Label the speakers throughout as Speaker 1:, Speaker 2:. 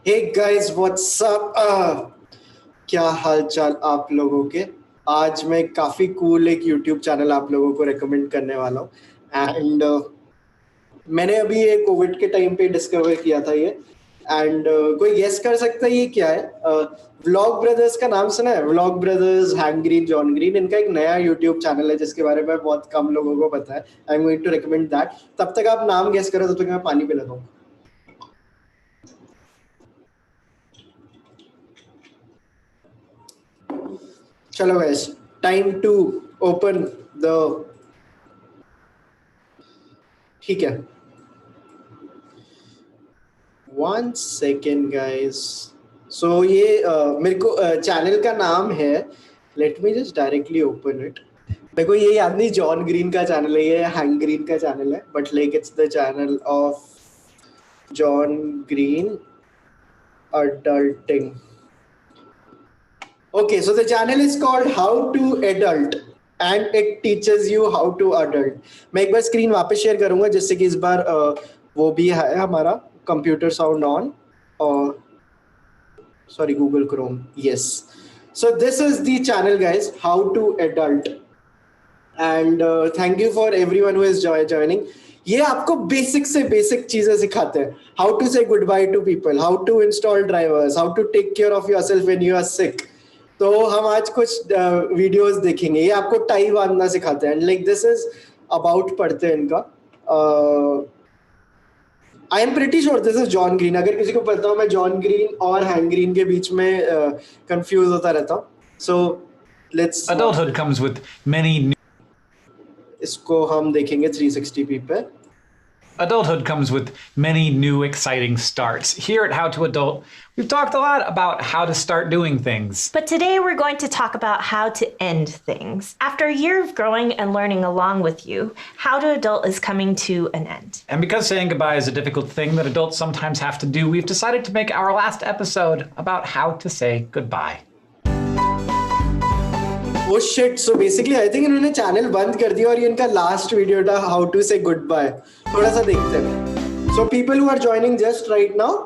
Speaker 1: Hey guys what's up. क्या हाल चाल आप लोगों के। आज मैं काफ़ी कूल एक यूट्यूब चैनल आप लोगों को रेकमेंड करने वाला हूँ एंड मैंने अभी ये कोविड के टाइम पे डिस्कवर किया था ये एंड कोई गेस कर सकता है ये क्या है। व्लॉग ब्रदर्स का नाम सुना है? Vlog brothers, hang green, John green, इनका एक नया यूट्यूब चैनल है जिसके बारे में बहुत कम लोगों को पता है। I am going to recommend that. तब तक आप नाम गेस करो, तब तक मैं पानी पिलाता हूँ। चलो guess, time to open the, ठीक है, 1 सेकेंड गाइस। सो ये मेरे को चैनल का नाम है, let me just directly open it. मेरे को ये याद नहीं जॉन ग्रीन का चैनल है, ये हैंग ग्रीन का चैनल है, but like it's the channel of John green adulting. Okay, so the channel is called How to Adult and it teaches you how to adult. मैं एक बार screen वापस share करूंगा जिससे कि इस बार वो भी है हमारा कंप्यूटर साउंड ऑन और sorry Google Chrome. Yes, so this is the channel guys, How to Adult, and thank you for everyone who is joining. ये आपको बेसिक से बेसिक चीजें सिखाते हैं, how to say goodbye to people, how to install drivers, how to take care of yourself when you are sick. तो हम आज कुछ वीडियोस देखेंगे, ये आपको टाई बांधना सिखाते हैं, लाइक दिस इज अबाउट पढ़ते हैं इनका। I am pretty sure this is John green. अगर किसी को पता हो, मैं जॉन ग्रीन और हैंग ग्रीन के बीच में कंफ्यूज होता रहता हूँ। So let's,
Speaker 2: Adulthood comes with many new
Speaker 1: इसको हम देखेंगे 360p पे।
Speaker 2: Adulthood comes with many new exciting starts. Here at How to Adult, we've talked a lot about how to start doing things.
Speaker 3: But today we're going to talk about how to end things. After a year of growing and learning along with you, How to Adult is coming to an end.
Speaker 2: And because saying goodbye is a difficult thing that adults sometimes have to do, we've decided to make our last episode about how to say goodbye.
Speaker 1: Oh shit, so basically I think इन्होंने channel बंद कर दिया और ये इनका last video था, how to say goodbye. थोड़ा सा देखते हैं। So people who are joining just right now,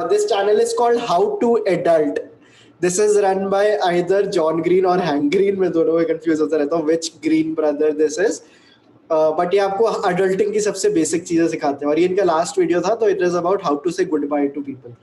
Speaker 1: this channel is called how to adult. This is run by either John Green और हैंग ग्रीन, मैं दोनों में confuse होता रहता हूँ which green brother this is. But ये आपको adulting की सबसे बेसिक चीजें सिखाते हैं और ये इनका लास्ट वीडियो था, तो it is about how to say goodbye to people.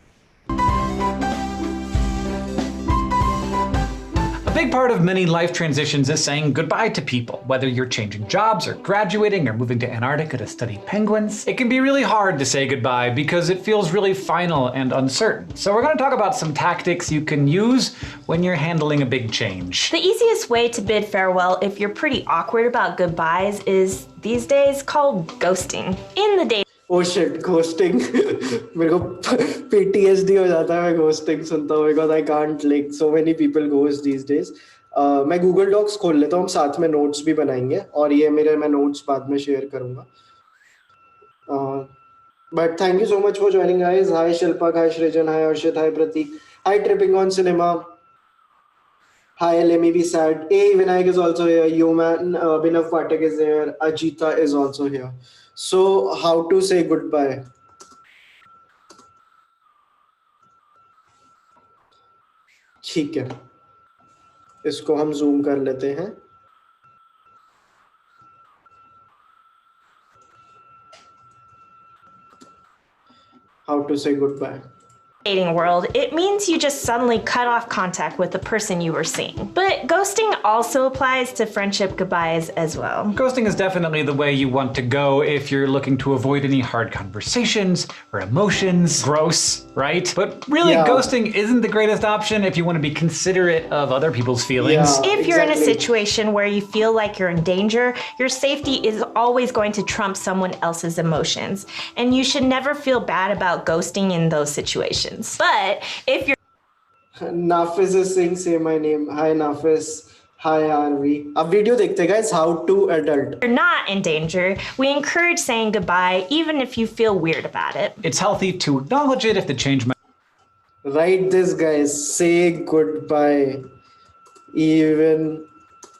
Speaker 2: A big part of many life transitions is saying goodbye to people. Whether you're changing jobs or graduating or moving to Antarctica to study penguins, it can be really hard to say goodbye because it feels really final and uncertain. So we're going to talk about some tactics you can use when you're handling a big change.
Speaker 3: The easiest way to bid farewell if you're pretty awkward about goodbyes is these days called ghosting. In the day
Speaker 1: Oh shit, ghosting. मेरे को PTSD हो जाता है मैं ghosting सुनता हूँ, because I can't, like so many people ghost these days. मैं Google Docs खोल लेता हूँ, हम साथ में notes भी बनाएंगे और ये मैं notes बाद में share करूँगा। But thank you so much for joining guys. Hi Shilpa, hi Shrijan, hi Arshit, hi Pratik, hi Tripping on Cinema, hi Let Me Be Sad. A Vinayak is also here. Yoman, Binav Patak is there. Ajita is also here. So how to say goodbye? ठीक है, इसको हम zoom कर लेते हैं। How to say goodbye.
Speaker 3: dating world, it means you just suddenly cut off contact with the person you were seeing. But ghosting also applies to friendship goodbyes as well.
Speaker 2: Ghosting is definitely the way you want to go if you're looking to avoid any hard conversations or emotions. Gross, right? But really,
Speaker 1: Yeah.
Speaker 2: ghosting isn't the greatest option if you want to be considerate of other people's feelings.
Speaker 1: Yeah.
Speaker 3: If you're in a
Speaker 1: Exactly.
Speaker 3: situation where you feel like you're in danger, your safety is always going to trump someone else's emotions. And you should never feel bad about ghosting in those situations. But if you're
Speaker 1: Nafis is saying say my name. Hi Nafis. Hi Arvi. अब video देखते हैं guys, how to adult.
Speaker 3: not in danger, we encourage saying goodbye even if you feel weird about it.
Speaker 2: It's healthy to acknowledge it if the change
Speaker 1: Write this guys, say goodbye even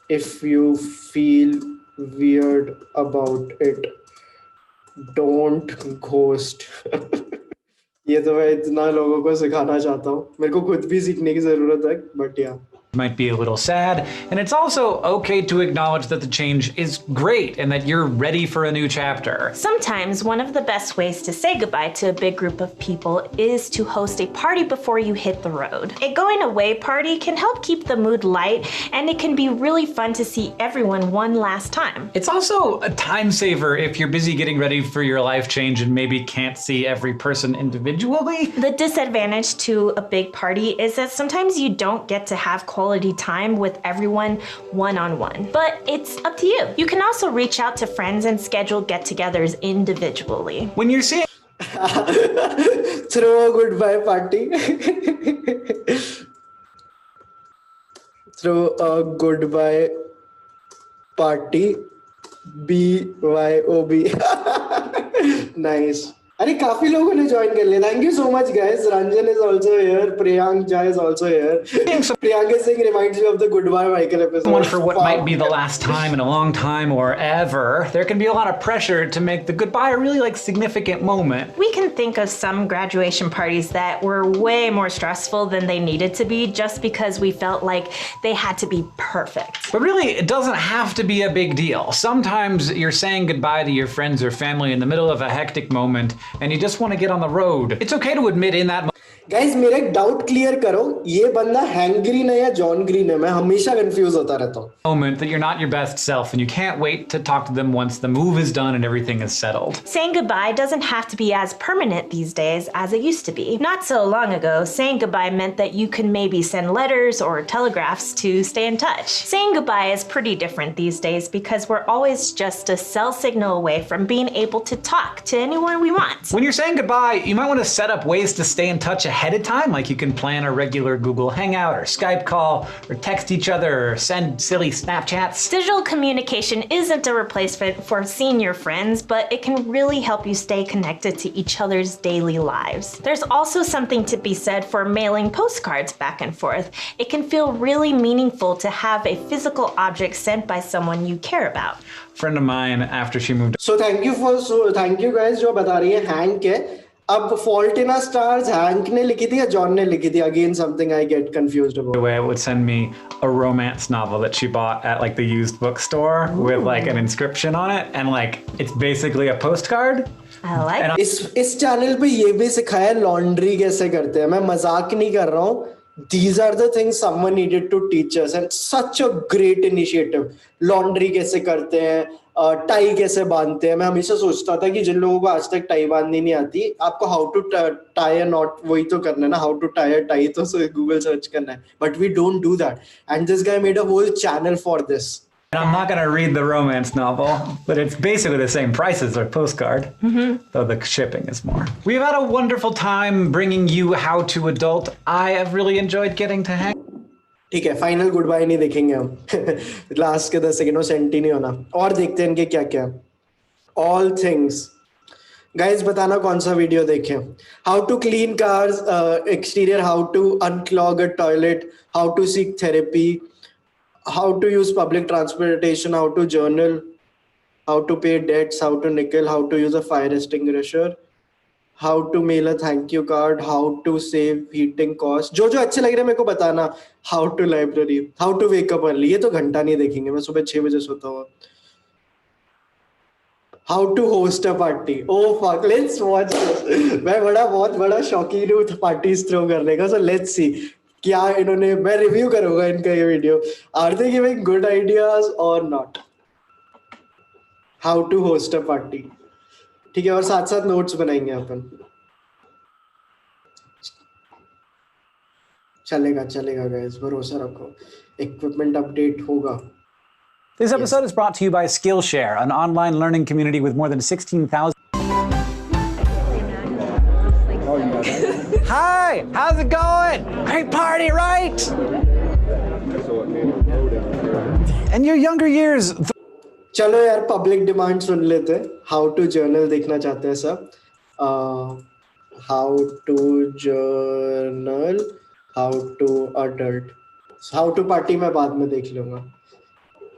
Speaker 1: if you feel weird about it. Don't ghost. ये तो मैं इतना लोगों को सिखाना चाहता हूँ, मेरे को खुद भी सीखने की जरूरत है, बट या
Speaker 2: might be a little sad, and it's also okay to acknowledge that the change is great and that you're ready for a new chapter.
Speaker 3: Sometimes one of the best ways to say goodbye to a big group of people is to host a party before you hit the road. A going away party can help keep the mood light, and it can be really fun to see everyone one last time.
Speaker 2: It's also a time saver if you're busy getting ready for your life change and maybe can't see every person individually.
Speaker 3: The disadvantage to a big party is that sometimes you don't get to have quality time with everyone one-on-one. But it's up to you. You can also reach out to friends and schedule get-togethers individually.
Speaker 2: When you're seeing
Speaker 1: throw a goodbye party. Throw a goodbye party. BYOB. Nice. अरे काफी लोगों ने join कर लिया. Thank you so much, guys. Ranjan is also here. Priyank Jha is also here. Priyank is saying reminds me of the Goodbye Michael episode.
Speaker 2: someone for what might be the last time in a long time or ever, there can be a lot of pressure to make the goodbye a really significant moment.
Speaker 3: We can think of some graduation parties that were way more stressful than they needed to be just because we felt like they had to be perfect.
Speaker 2: But really, it doesn't have to be a big deal. Sometimes you're saying goodbye to your friends or family in the middle of a hectic moment and you just want to get on the road. It's okay to admit in that moment.
Speaker 1: Guys मेरा एक doubt clear करो, ये बंदा hang green है या John green है? मैं हमेशा कंफ्यूज होता रहता हूँ.
Speaker 2: Moment that you're not your best self and you can't wait to talk to them once the move is done and everything is settled.
Speaker 3: Saying goodbye doesn't have to be as permanent these days as it used to be. Not so long ago, saying goodbye meant that you could maybe send letters or telegraphs to stay in touch. Saying goodbye is pretty different these days because we're always just a cell signal away from being able to talk to anyone we want.
Speaker 2: When you're saying goodbye, you might want to set up ways to stay in touch ahead of time, like you can plan a regular Google Hangout or Skype call or text each other or send silly Snapchats.
Speaker 3: Digital communication isn't a replacement for seeing your friends, but it can really help you stay connected to each other's daily lives. There's also something to be said for mailing postcards back and forth. It can feel really meaningful to have a physical object sent by someone you care about.
Speaker 2: Friend of mine, after she moved
Speaker 1: So thank you guys जो बता रही है hang है. अब Fault in Our Stars hang ने लिखी थी या जॉन ने लिखी थी? Again something I get confused about.
Speaker 2: away, it would send me a romance novel that she bought at the used bookstore with an inscription on it, and it's basically a postcard.
Speaker 3: I like
Speaker 2: And
Speaker 1: इस channel पे ये भी सिखाया laundry कैसे करते हैं. मैं मजाक नहीं कर रहा हूँ. These are the things someone needed to teach us, and such a great initiative. Laundry कैसे करते हैं, टाई कैसे बांधते हैं. मैं हमेशा सोचता था कि जिन लोगों को आज तक टाई बांधनी नहीं आती, आपको how to tie a knot वही तो करना है ना. How to tie a tie तो गूगल सर्च करना है. But we don't do that, and this guy made a whole channel for this.
Speaker 2: And I'm not going to read the romance novel, but it's basically the same price as a postcard, though the shipping is more. We've had a wonderful time bringing you How to Adult. I have really enjoyed getting to hang.
Speaker 1: ठीक है, final good bye नहीं देखेंगे हम. Last के 10 second Saint ही नहीं होना. और देखते हैं इनके क्या क्या. ऑल थिंग्स गाइज, बताना कौन सा वीडियो देखें. How to clean cars exterior, how to unclog a toilet, how to seek therapy, how to use public transportation, how to journal, how to pay debts, how to nickel, how to use a fire extinguisher, how to mail a thank you card, how to save heating cost. जो जो अच्छे लग रहे हैं मेरे को बताना. How to library, how to wake up early. ये तो घंटा नहीं देखेंगे, मैं सुबह 6 बजे सोता हूँ. How to host a party. Oh fuck, let's watch this. मैं बहुत बड़ा शौकीन हूँ parties throw करने का. So let's see क्या इन्होंने, मैं रिव्यू करूंगा इनका ये video. Are they giving good ideas और not? How to host a party. ठीक है, और साथ साथ नोट्स बनाएंगे अपन. चलेगा गाइस, भरोसा रखो. इक्विपमेंट अपडेट होगा.
Speaker 4: This episode is brought to you by Skillshare, an online learning community with more than 16,000. Hi, how's it going? Great party, right? In your younger years.
Speaker 1: चलो यार, पब्लिक डिमांड सुन लेते हैं. How to journal देखना चाहते हैं सब. How to journal, how to adult, how to party मैं बाद में देख लूंगा.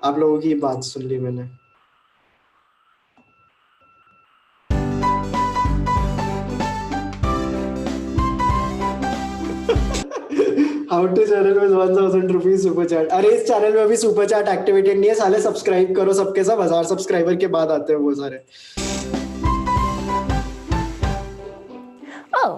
Speaker 1: आप लोगों की बात सुन ली मैंने. How to channel with 1000 rupees super chat. अरे इस चैनल में अभी सुपर चैट एक्टिवेटेड नहीं है साले. सब्सक्राइब करो सबके सब. 1000 सब्सक्राइबर के बाद आते हैं वो सारे.
Speaker 3: Oh,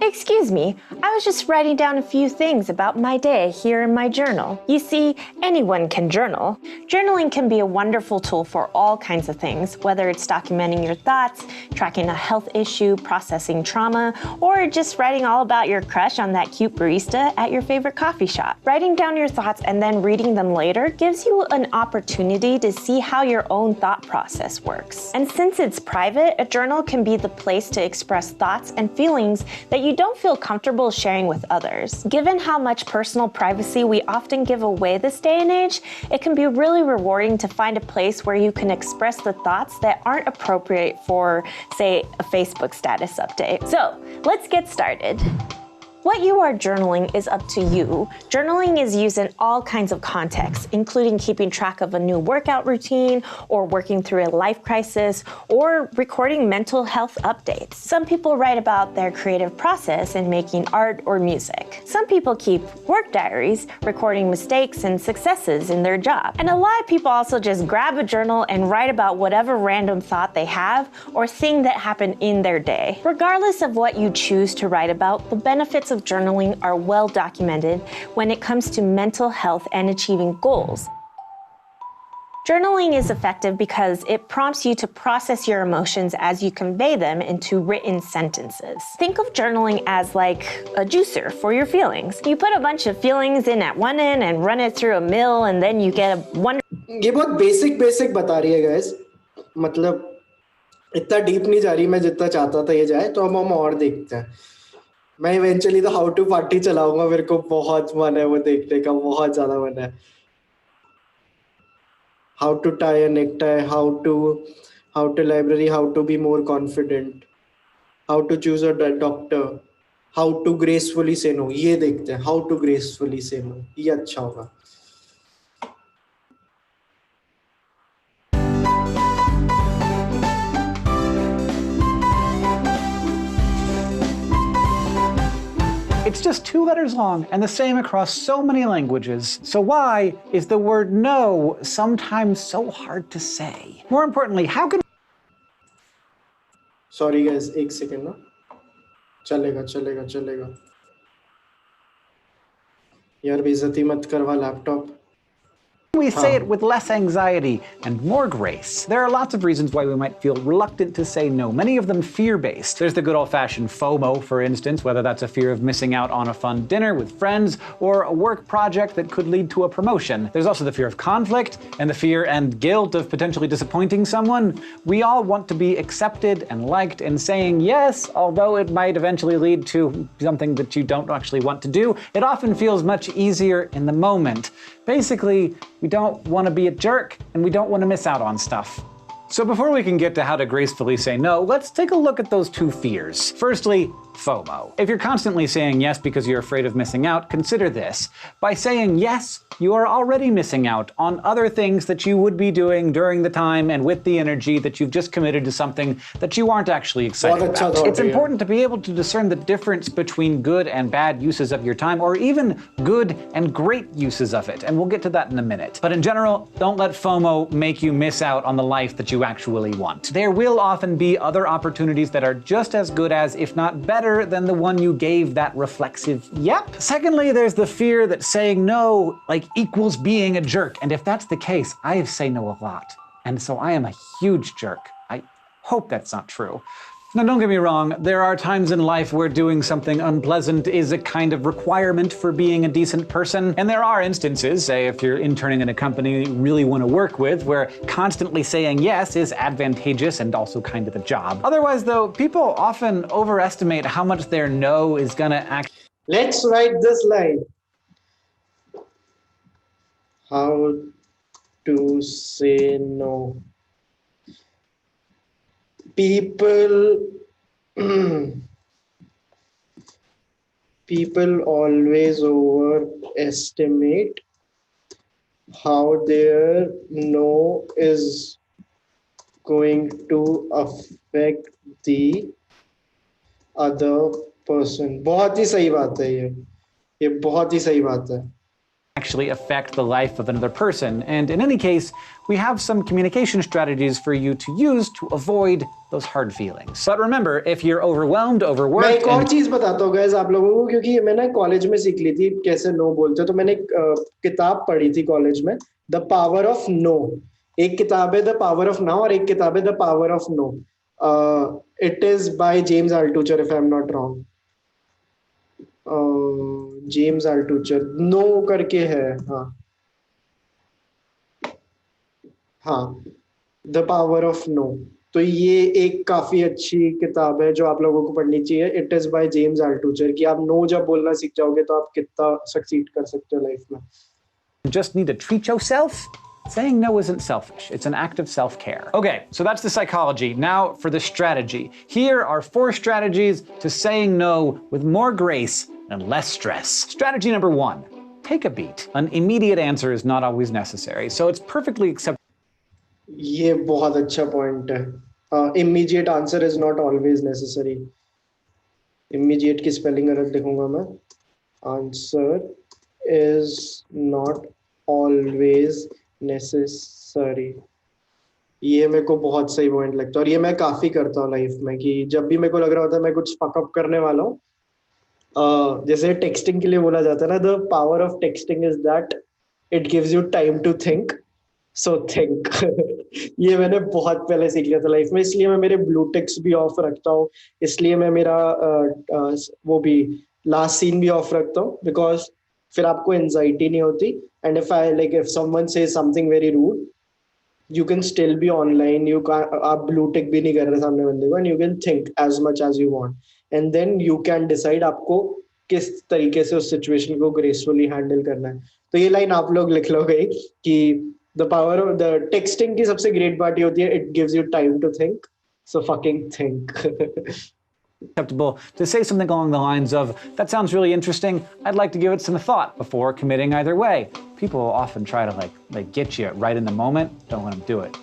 Speaker 3: excuse me. I was just writing down a few things about my day here in my journal. You see, anyone can journal. Journaling can be a wonderful tool for all kinds of things, whether it's documenting your thoughts, tracking a health issue, processing trauma, or just writing all about your crush on that cute barista at your favorite coffee shop. Writing down your thoughts and then reading them later gives you an opportunity to see how your own thought process works. And since it's private, a journal can be the place to express thoughts and feelings that you don't feel comfortable sharing with others. Given how much personal privacy we often give away this day and age, it can be really rewarding to find a place where you can express the thoughts that aren't appropriate for, say, a Facebook status update. So, let's get started. What you are journaling is up to you. Journaling is used in all kinds of contexts, including keeping track of a new workout routine, or working through a life crisis, or recording mental health updates. Some people write about their creative process in making art or music. Some people keep work diaries, recording mistakes and successes in their job. And a lot of people also just grab a journal and write about whatever random thought they have or thing that happened in their day. Regardless of what you choose to write about, the benefits of journaling are well documented when it comes to mental health and achieving goals. Journaling is effective because it prompts you to process your emotions as you convey them into written sentences. Think of journaling as like a juicer for your feelings. You put a bunch of feelings in at one end and run it through a mill, and then you get a wonderful.
Speaker 1: ये बहुत basic बता रही है guys. मतलब इतना deep नहीं जा रही मैं जितना चाहता था ये जाए. तो हम और देखते हैं. मैं इवेंचुअली तो हाउ टू पार्टी चलाऊंगा. मेरे को बहुत मन है वो देखने का. बहुत ज्यादा मन है. How to tie a necktie, how to library, how to be more confident, how to choose a doctor, how to gracefully say no. ये देखते हैं how to gracefully say no. ये अच्छा होगा.
Speaker 4: It's just 2 letters long and the same across so many languages. So why is the word no sometimes so hard to say? More importantly, how can...
Speaker 1: sorry guys, एक second ना. चलेगा. यार बेइज्जती मत करवा laptop.
Speaker 4: we say it with less anxiety and more grace? There are lots of reasons why we might feel reluctant to say no, many of them fear-based. There's the good old-fashioned FOMO, for instance, whether that's a fear of missing out on a fun dinner with friends or a work project that could lead to a promotion. There's also the fear of conflict and the fear and guilt of potentially disappointing someone. We all want to be accepted and liked, and saying yes, although it might eventually lead to something that you don't actually want to do, it often feels much easier in the moment. Basically, we don't want to be a jerk, and we don't want to miss out on stuff. So before we can get to how to gracefully say no, let's take a look at those 2 fears. Firstly, FOMO. If you're constantly saying yes because you're afraid of missing out, consider this. By saying yes, you are already missing out on other things that you would be doing during the time and with the energy that you've just committed to something that you aren't actually excited about. It's important to be able to discern the difference between good and bad uses of your time, or even good and great uses of it, and we'll get to that in a minute. But in general, don't let FOMO make you miss out on the life that you actually want. There will often be other opportunities that are just as good as, if not better, than the one you gave that reflexive yep. Secondly, there's the fear that saying no equals being a jerk. And if that's the case, I say no a lot. And so I am a huge jerk. I hope that's not true. Now, don't get me wrong, there are times in life where doing something unpleasant is a kind of requirement for being a decent person. And there are instances, say if you're interning in a company you really want to work with, where constantly saying yes is advantageous and also kind of a job. Otherwise, though, people often overestimate how much their no is gonna act.
Speaker 1: Let's write this line. How to say no. People always overestimate how their no is going to affect the other person. बहुत ही सही बात है ये. ये बहुत ही सही बात है.
Speaker 4: actually affect the life of another person. And in any case, we have some communication strategies for you to use to avoid those hard feelings. But remember, if you're overwhelmed,
Speaker 1: मैं
Speaker 4: overworked,
Speaker 1: एक और चीज बताता हूँ guys आप लोगों को, क्योंकि मैंने कॉलेज में सीख ली थी कैसे नो बोलते हो. तो मैंने एक किताब पढ़ी थी कॉलेज में, द पावर ऑफ नो. एक किताब है द पावर ऑफ नाउ और एक किताब है the power of no. It is by James Altucher if I am not wrong. James Altucher no करके है. हाँ हाँ, द पावर ऑफ नो. तो ये एक काफी अच्छी किताब है जो आप लोगों को पढ़नी चाहिए. It is by James Altucher. कि आप नो जब बोलना सीख जाओगे तो आप कितना सक्सीड कर सकते हो लाइफ में.
Speaker 4: just need to treat yourself, saying no isn't selfish. It's an act of self-care. Okay, so that's the psychology. Now for the strategy. Here are 4 strategies to saying no with more grace and less stress. Strategy number 1, take a beat. An immediate answer is not always necessary, so it's perfectly acceptable.
Speaker 1: ये बहुत अच्छा point है. Immediate answer is not always necessary. Immediate की spelling गलत लिखूंगा मैं. Answer is not always necessary. ये मेरे को बहुत सही पॉइंट लगता है और ये मैं काफी करता हूँ लाइफ में. कि जब भी मेरे को लग रहा होता है मैं कुछ फकअप करने वाला हूँ, जैसे टेक्सटिंग के लिए बोला जाता है ना, the power of texting is that it gives you time to think, so think. ये मैंने बहुत पहले सीख लिया था लाइफ में, इसलिए मैं मेरे ब्लू टिक्स भी ऑफ रखता हूँ, इसलिए मैं मेरा वो भी लास्ट सीन भी ऑफ रखता हूँ, बिकॉज फिर आपको एंजाइटी नहीं होती. And if I like if someone say something very rude, you can still be online. You can आप blue tick भी नहीं कर रहे सामने बंदे को, and you can think as much as you want, and then you can decide आपको किस तरीके से उस सिचुएशन को ग्रेसफुली हैंडल करना है. तो ये लाइन आप लोग लिख लोगे कि the power of the texting की सबसे ग्रेट पार्ट ये होती है, it gives you time to think, so fucking think.
Speaker 4: Acceptable to say something along the lines of, that sounds really interesting, I'd like to give it some thought before committing either way. People often try to like get you right in the moment. Don't let them do it,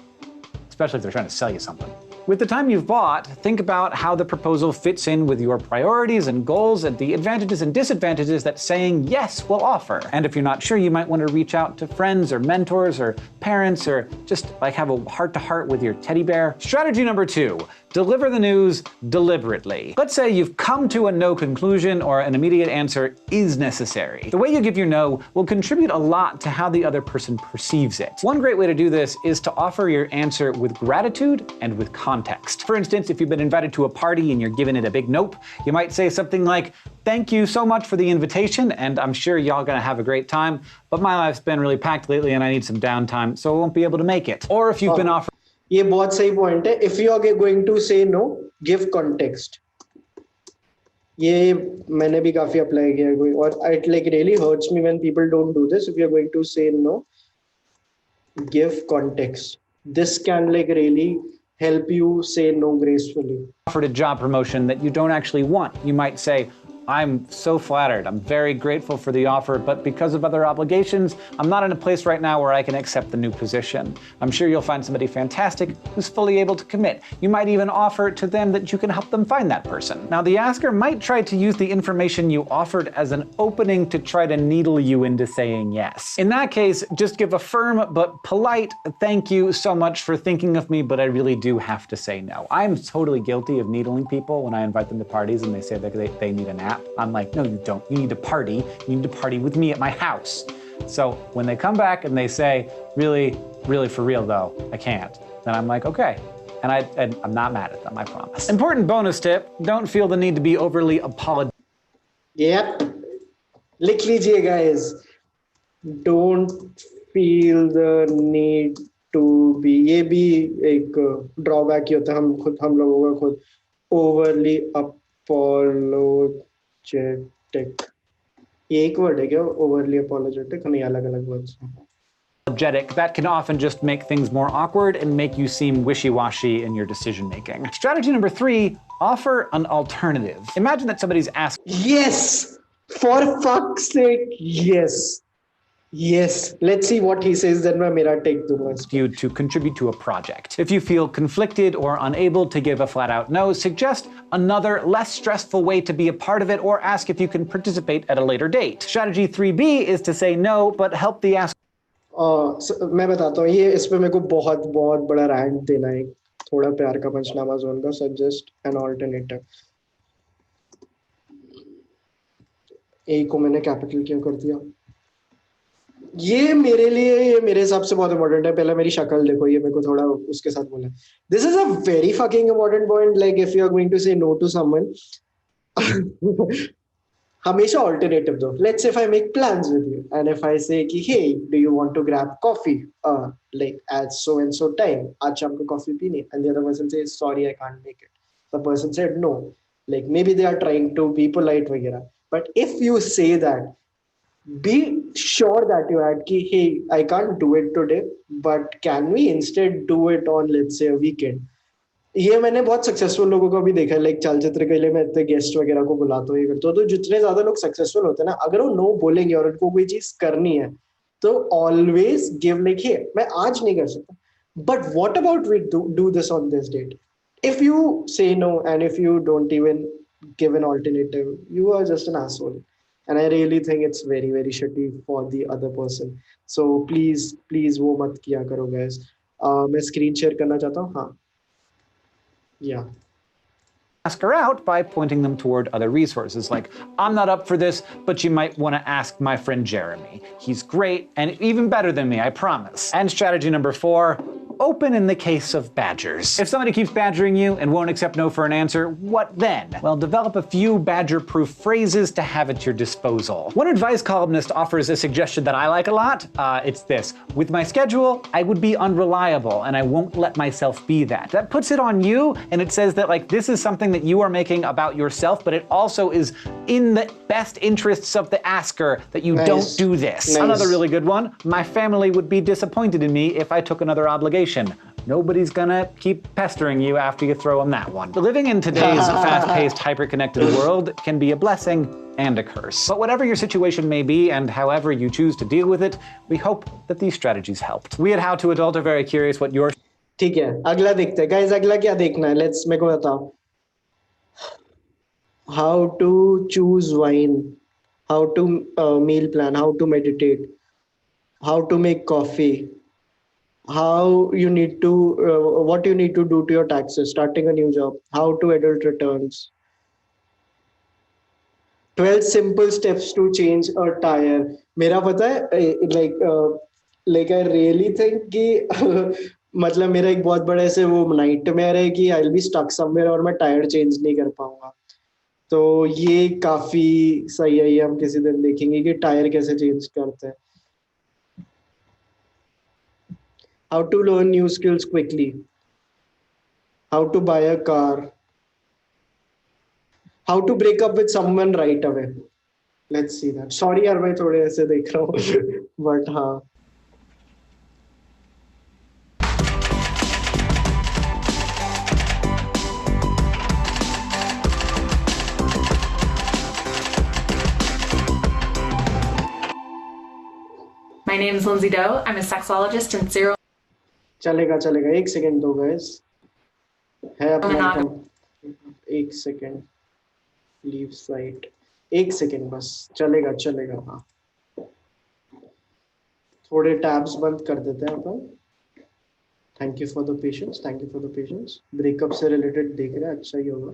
Speaker 4: especially if they're trying to sell you something. With the time you've bought, think about how the proposal fits in with your priorities and goals and the advantages and disadvantages that saying yes will offer. And if you're not sure, you might want to reach out to friends or mentors or parents or just like have a heart-to-heart with your teddy bear. Strategy number 2, deliver the news deliberately. Let's say you've come to a no conclusion or an immediate answer is necessary. The way you give your no will contribute a lot to how the other person perceives it. One great way to do this is to offer your answer with gratitude and with context. For instance, if you've been invited to a party and you're given it a big nope, you might say something like, thank you so much for the invitation, and I'm sure y'all gonna have a great time, but my life's been really packed lately and I need some downtime, so I won't be able to make it. Or if you've been offered.
Speaker 1: ये बहुत सही point है. If you are going to say no, give context. ये मैंने भी काफी apply किया है, और it like really hurts me when people don't do this. If you are going to say no, give context. This can like really help you say no gracefully.
Speaker 4: Offered a job promotion that you don't actually want. You might say, I'm so flattered. I'm very grateful for the offer, but because of other obligations, I'm not in a place right now where I can accept the new position. I'm sure you'll find somebody fantastic who's fully able to commit. You might even offer to them that you can help them find that person. Now, the asker might try to use the information you offered as an opening to try to needle you into saying yes. In that case, just give a firm but polite thank you so much for thinking of me, but I really do have to say no. I'm totally guilty of needling people when I invite them to parties and they say that they need a nap. I'm like, no, you don't. You need to party. You need to party with me at my house. So when they come back and they say, really, really for real though, I can't, then I'm like, okay. And I'm not mad at them, I promise. Important bonus tip, don't feel the need to be overly apologetic.
Speaker 1: Yep. लिख लीजिए guys. Don't feel the need to be. ये भी एक drawback ही होता है हम लोगों का खुद. Overly apologetic. ये एक वर्ड है क्या? Overly apologetic? नहीं, अलग अलग वर्ड्स हैं.
Speaker 4: Apologetic, that can often just make things more awkward and make you seem wishy-washy in your decision making. Strategy number 3, offer an alternative. Imagine that somebody's asking.
Speaker 1: Yes! For fuck's sake, yes! Yes, let's see what he says, then मैं मेरा take दूंगा इस पे.
Speaker 4: You to contribute to a project. If you feel conflicted or unable to give a flat out no, suggest another less stressful way to be a part of it or ask if you can participate at a later date. Strategy 3B is to say no, but help the ask.
Speaker 1: मैं बताता हूँ, ये इसमें मेरे को बहुत बहुत बड़ा rant देना है, थोड़ा प्यार का पंचनामा जोन का. Suggest an alternative. ए को मैंने कैपिटल क्यों कर दिया? ये मेरे लिए, ये मेरे हिसाब से बहुत इंपॉर्टेंट है. पहले मेरी शक्ल देखो, ये मेरे को थोड़ा उसके साथ बोला. This is a very fucking important point. Like if you are going to say no to someone, हमेशा ऑल्टरनेटिव दो. Let's say if I make plans with you and if I say कि hey do you want to grab coffee like at so and so time, आज शाम को coffee पीनी, and the other person say sorry I can't make it. The person said no, like may be they are trying to be polite वगैरह. But if you say that, be sure that you add ki, hey, I can't do it today, but can we instead do it on, let's say, a weekend. ये मैंने बहुत successful लोगों को भी देखा है. Like चलचित्र के लिए मैं इतने गेस्ट वगैरह को बुलाता हूँ, ये करता हूँ. तो जितने ज्यादा लोग सक्सेसफुल होते हैं ना, अगर वो नो बोलेंगे और उनको कोई चीज करनी है, तो ऑलवेज गिव लाइक, हे मैं आज नहीं कर सकता, but what about we do this on this date. If you say no and if you don't even give an alternative, you are just an asshole. And I really think it's very, very shitty for the other person. So please वो मत किया करो guys. मैं screen share करना चाहता हूँ. हाँ. Yeah.
Speaker 4: Ask her out by pointing them toward other resources. Like, I'm not up for this, but you might want to ask my friend Jeremy. He's great and even better than me, I promise. And strategy number 4, open in the case of badgers. If somebody keeps badgering you and won't accept no for an answer, what then? Well, develop a few badger-proof phrases to have at your disposal. One advice columnist offers a suggestion that I like a lot. It's this: with my schedule, I would be unreliable and I won't let myself be that. That puts it on you, and it says that like this is something that you are making about yourself, but it also is in the best interests of the asker that you don't do this.
Speaker 1: Nice.
Speaker 4: Another really good one: my family would be disappointed in me if I took another obligation. Nobody's gonna keep pestering you after you throw them that one. Living in today's fast-paced, hyper-connected world can be a blessing and a curse. But whatever your situation may be and however you choose to deal with it, we hope that these strategies helped. We at How to Adult are very curious what your...
Speaker 1: ठीक है, अगला देखते हैं. Guys, अगला क्या देखना है? Let's मेरे को बताओ. How to choose wine, how to meal plan, how to meditate, how to make coffee, how you need to what you need to do to your taxes, starting a new job, how to adult returns, 12 simple steps to change a tire. मेरा पता है, like I really think कि मतलब मेरा एक बहुत बड़ा ऐसे वो नाइटमेयर है कि I'll be stuck somewhere और मैं टायर चेंज नहीं कर पाऊंगा. तो ये काफी सही है. ये हम किसी दिन देखेंगे कि टायर कैसे चेंज करते हैं. How to learn new skills quickly, how to buy a car, how to break up with someone right away. Let's see that. Sorry यार मैं थोड़े ऐसे देख रहा हूँ, but हाँ.
Speaker 5: My name is Lindsay Doe. I'm a sexologist and serial.
Speaker 1: चलेगा चलेगा, एक सेकेंड दो guys. है अपना एक सेकेंड. Leave site. एक सेकेंड बस. चलेगा चलेगा. हाँ. थोड़े tabs बंद कर देते हैं अपन. Thank you for the patience. Thank you for the patience. Breakup से related देख रहे हैं, अच्छा ही होगा.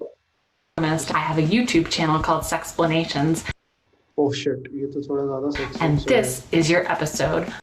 Speaker 5: I have a YouTube channel called Sexplanations.
Speaker 1: Oh shit, ये तो थोड़ा ज़्यादा sexy.
Speaker 5: And this is your episode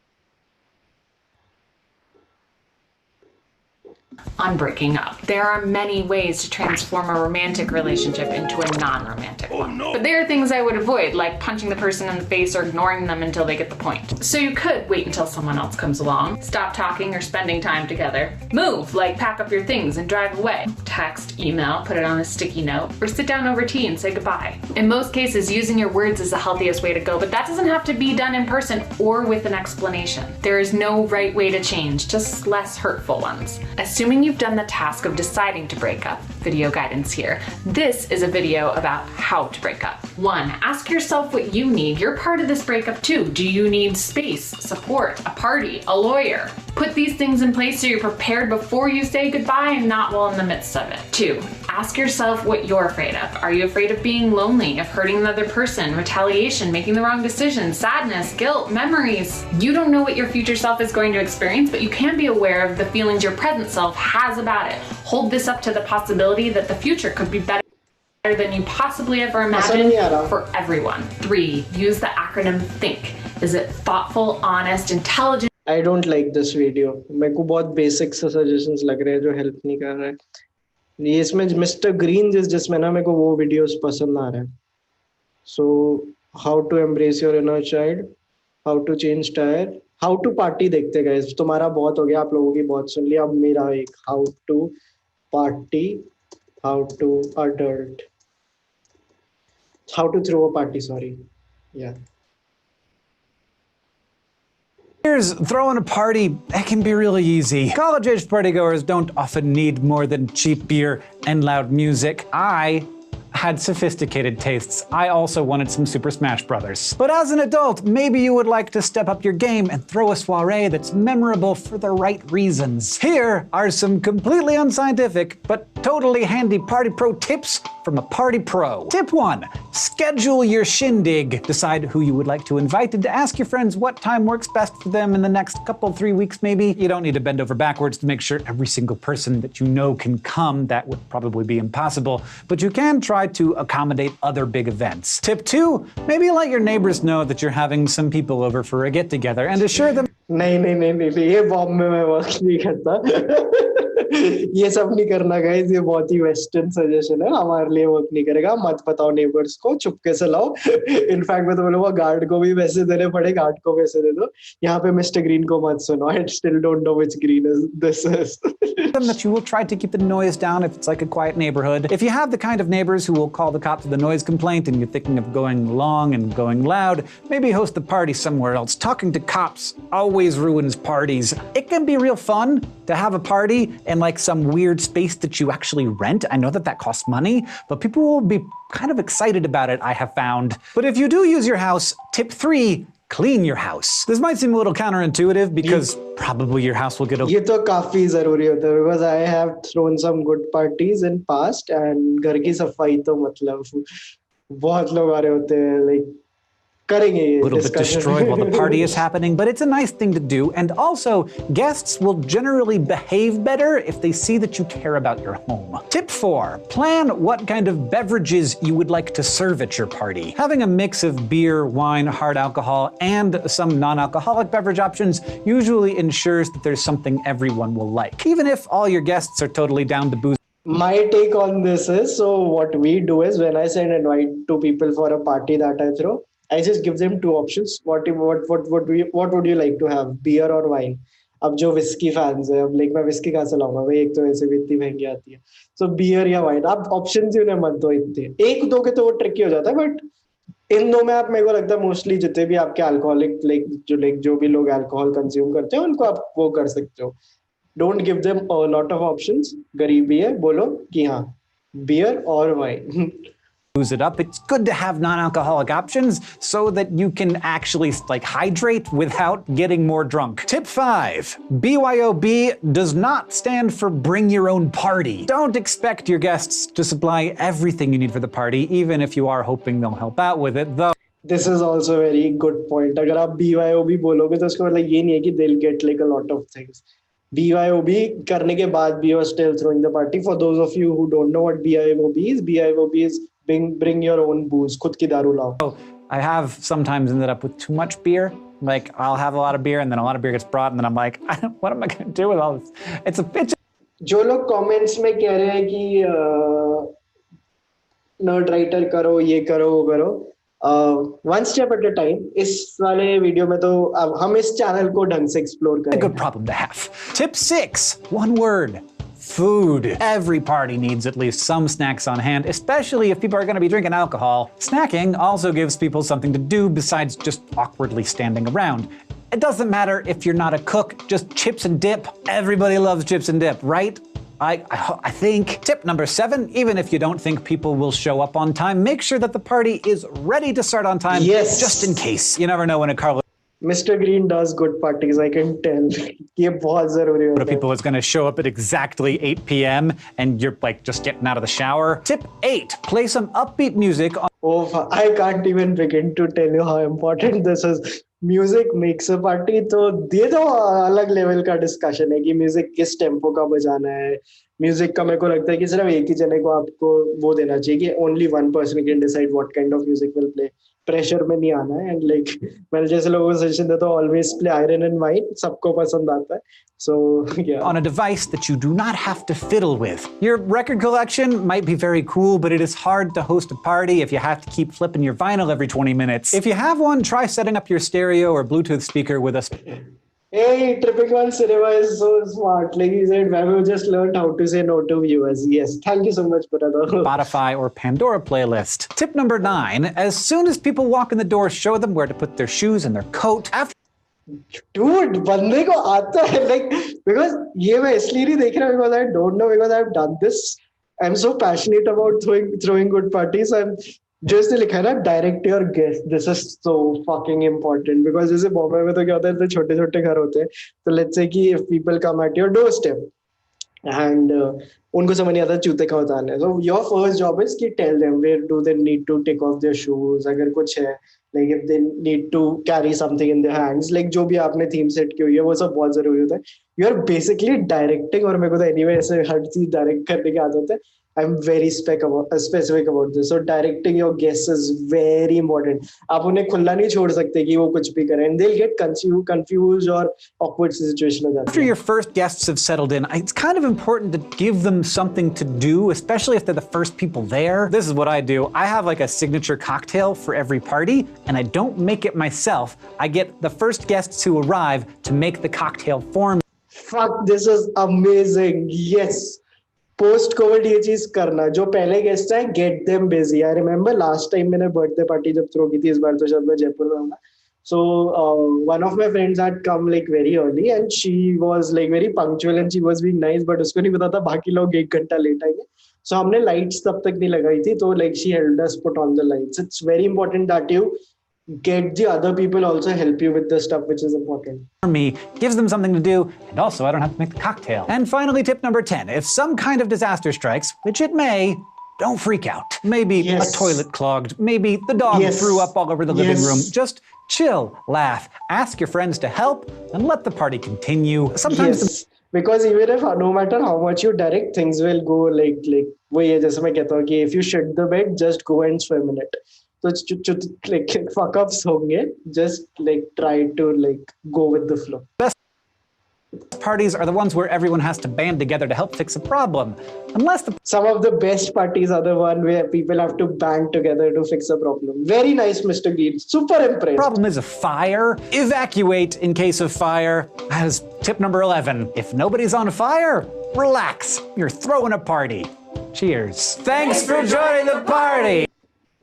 Speaker 5: on breaking up. There are many ways to transform a romantic relationship into a non-romantic one. But there are things I would avoid, like punching the person in the face or ignoring them until they get the point. So you could wait until someone else comes along, stop talking or spending time together, move, like pack up your things and drive away, text, email, put it on a sticky note, or sit down over tea and say goodbye. In most cases, using your words is the healthiest way to go, but that doesn't have to be done in person or with an explanation. There is no right way to change, just less hurtful ones. Assuming you've you've done the task of deciding to break up, video guidance here. This is a video about how to break up. 1. Ask yourself what you need. You're part of this breakup too. Do you need space, support, a party, a lawyer? Put these things in place so you're prepared before you say goodbye and not while in the midst of it. 2. Ask yourself what you're afraid of. Are you afraid of being lonely, of hurting another person, retaliation, making the wrong decision, sadness, guilt, memories? You don't know what your future self is going to experience, but you can be aware of the feelings your present self has about it. Hold this up to the possibility that the future could be better than you possibly ever imagined for everyone. 3. Use the acronym THINK. Is it thoughtful, honest, intelligent?
Speaker 1: I don't like this video. मेरे को बहुत basic से suggestions लग रहे हैं जो help नहीं कर रहे हैं. ये इसमें Mr. Green जिसमें ना मेरे को वो videos पसंद आ रहे हैं. So how to embrace your inner child, how to change tire, how to party देखते हैं guys. तुम्हारा बहुत हो गया, आप लोगों की बहुत सुन लिया. अब मेरा एक how to party, how to adult, how to throw a party. Sorry, yeah.
Speaker 4: Here's throwing a party. It can be really easy. College-aged partygoers don't often need more than cheap beer and loud music. I had sophisticated tastes. I also wanted some Super Smash Brothers. But as an adult, maybe you would like to step up your game and throw a soiree that's memorable for the right reasons. Here are some completely unscientific, but totally handy party pro tips from a party pro. Tip 1, schedule your shindig. Decide who you would like to invite and to ask your friends what time works best for them in the next couple, 3 weeks maybe. You don't need to bend over backwards to make sure every single person that you know can come. That would probably be impossible, but you can try to accommodate other big events. Tip 2, maybe let your neighbors know that you're having some people over for a get-together and assure them
Speaker 1: नहीं ये bomb में मैं work नहीं करता. ये सब नहीं करना गाइस, ये बहुत ही वेस्टर्न सजेशन है, हमारे लिए वर्क नहीं करेगा. मत बताओ नेबर्स को, चुपके से लाओ. इनफैक्ट मैं तो बोलूंगा गार्ड को भी पैसे देने पड़े, गार्ड को पैसे दे दो. यहाँ पे मिस्टर ग्रीन को मत सुनो. I still don't know which green is this is.
Speaker 4: that you will try to keep the noise down if it's like a quiet neighborhood. If you have the kind of neighbors who will call the cops with a noise complaint and you're thinking of going long and going loud, maybe host the party somewhere else. Talking to cops always ruins parties. It can be real fun to have a party in like some weird space that you actually rent. I know that that costs money, but people will be kind of excited about it, I have found. But if you do use your house, tip 3, clean your house. This might seem a little counterintuitive because probably your house will get a
Speaker 1: ये तो काफी जरूरी होता है because I have thrown some good parties in past and घर की सफाई तो मतलब बहुत लोग आ रहे होते हैं like करेंगे ये
Speaker 4: little bit destroyed while the party is happening, but it's a nice thing to do. And also, guests will generally behave better if they see that you care about your home. Tip 4, plan what kind of beverages you would like to serve at your party. Having a mix of beer, wine, hard alcohol, and some non-alcoholic beverage options usually ensures that there's something everyone will like, even if all your guests are totally down to booze.
Speaker 1: My take on this is, so what we do is when I send invite to people for a party that I throw, I just give them 2 options. What would you like to have, beer or wine? अब जो whiskey fans है, अब like मैं whiskey कहाँ से लाऊंगा भाई, एक तो ऐसे भी इतनी महंगी आती है. So beer या wine, आप options ही उन्हें मत दो इतने. एक दो के तो वो tricky हो जाता है, but इन दो में आप मेरे को लगता है mostly जितने भी आपके alcoholic जो भी लोग alcohol consume करते हैं उनको आप वो कर सकते हो. Don't give them a lot of options. गरीबी है, बोलो कि हाँ beer or wine.
Speaker 4: Booze it up. It's good to have non-alcoholic options so that you can actually like hydrate without getting more drunk. Tip 5, BYOB does not stand for bring your own party. Don't expect your guests to supply everything you need for the party, even if you are hoping they'll help out with it, though.
Speaker 1: This is also a very good point. अगर आप BYOB बोलोगे तो उसका मतलब ये नहीं है कि they'll get like a lot of things. BYOB करने के बाद भी you're still throwing the party. For those of you who don't know what BYOB is bring your own booze. खुद की दारू लाओ.
Speaker 4: So I have sometimes ended up with too much beer. Like I'll have a lot of beer and then a lot of beer gets brought and then I'm like, what am I going to do with all this? It's a bitch.
Speaker 1: जो लोग comments में कह रहे हैं कि nerd writer करो, ये करो, वो करो. One step at a time. इस वाले वीडियो में तो हम इस चैनल को ढंग से एक्सप्लोर करेंगे.
Speaker 4: A good problem to have. Tip 6, one word. Food. Every party needs at least some snacks on hand, especially if people are going to be drinking alcohol. Snacking also gives people something to do besides just awkwardly standing around. It doesn't matter if you're not a cook, just chips and dip. Everybody loves chips and dip, right? I think. Tip number 7, even if you don't think people will show up on time, make sure that the party is ready to start on time.
Speaker 1: Yes.
Speaker 4: Just in case. You never know when a car
Speaker 1: Mr. Green does good parties, I can tell. ये बहुत जरूरी
Speaker 4: of
Speaker 1: होता है.
Speaker 4: people is going to show up at exactly 8 p.m. and you're like just getting out of the shower. Tip 8, play some upbeat music on
Speaker 1: Oh, I can't even begin to tell you how important this is. Music makes a party. तो ये तो अलग level का discussion है कि music किस tempo का बजाना है. म्यूजिक का मेरे को लगता है कि सिर्फ एक ही जने को आपको वो देना चाहिए कि only one person can decide what kind of music will play. Pressure में नहीं आना है. एंड लाइक मैंने जैसे लोगों को सजेशन देता हूँ, always play iron and wine. सबको पसंद आता है. So yeah.
Speaker 4: on a device that you do not have to fiddle with. Your record collection might be very cool, but it is hard to host a party if you have to keep flipping your vinyl every 20 minutes. If you have one, try setting up your stereo or Bluetooth speaker with a
Speaker 1: Hey, Tripping One Cinema is so smart. Like he said, Vavu just learned how to say no to viewers. Yes, thank you so much, brother.
Speaker 4: Spotify or Pandora playlist. Tip number 9, as soon as people walk in the door, show them where to put their shoes and their coat. After
Speaker 1: Dude, बंदे को आता है. Like because ये मैं इसलिए नहीं देख रहा because I don't know, because I've done this. I'm so passionate about throwing good parties. I'm just लिखा है ना, direct your guest. This is so fucking important because जैसे बॉम्बे में तो क्या होता है, तो छोटे छोटे घर होते हैं. तो let's say कि if people come at your doorstep and उनको समझ नहीं आता जूते कहाँ उतारने हैं. So your first job is कि tell them where do they need to take off their shoes. अगर कुछ है, like if they need to carry something in their hands, like जो भी आपने theme set की हुई है वो सब बहुत जरूरी होता है. You are basically directing, और मेरे को तो anyway ऐसे हर चीज direct करने की आदत है. I'm very specific about this. So directing your guests is very important. आप उन्हें खुला नहीं छोड़ सकते कि वो कुछ भी करें. And they'll get confused or awkward situation हो जाती है.
Speaker 4: After your first guests have settled in, it's kind of important to give them something to do, especially if they're the first people there. This is what I do. I have like a signature cocktail for every party, and I don't make it myself. I get the first guests who arrive to make the cocktail for me.
Speaker 1: Fuck, this is amazing. Yes. Post Covid ये चीज करना. जो पहले guest है, get them busy. I remember last time मैंने birthday party जब throw की थी, इस बार तो शायद मैं जयपुर में हूँ. So one of my friends had come like very early and she was like very punctual and she was being nice, but उसको नहीं पता था बाकी लोग 1 घंटा लेट आएंगे. So हमने lights तब तक नहीं लगाई थी, तो like she helped us put on the lights. It's very important that you get the other people also help you with the stuff which is important.
Speaker 4: For me, gives them something to do, and also I don't have to make the cocktail. And finally, tip number 10, if some kind of disaster strikes, which it may, don't freak out. Maybe
Speaker 1: Yes.
Speaker 4: a toilet clogged, maybe the dog
Speaker 1: Yes.
Speaker 4: threw up all over the living
Speaker 1: Yes.
Speaker 4: room. Just chill, laugh, ask your friends to help, and let the party continue. Sometimes
Speaker 1: Yes. Because even if no matter how much you direct, things will go like वही है जैसे मैं कहता हूँ कि if you shit the bed, just go and swim in it. So like fuck ups होंगे, just like try to like go with the flow.
Speaker 4: parties are the ones where everyone has to band together to help fix a problem. Unless the
Speaker 1: Some of the best parties are the one where people have to band together to fix a problem. Very nice, Mr. Green. Super impressed.
Speaker 4: problem is a fire, evacuate in case of fire. That is tip number 11. If nobody's on fire, relax. You're throwing a party. Cheers. Thanks for joining the party.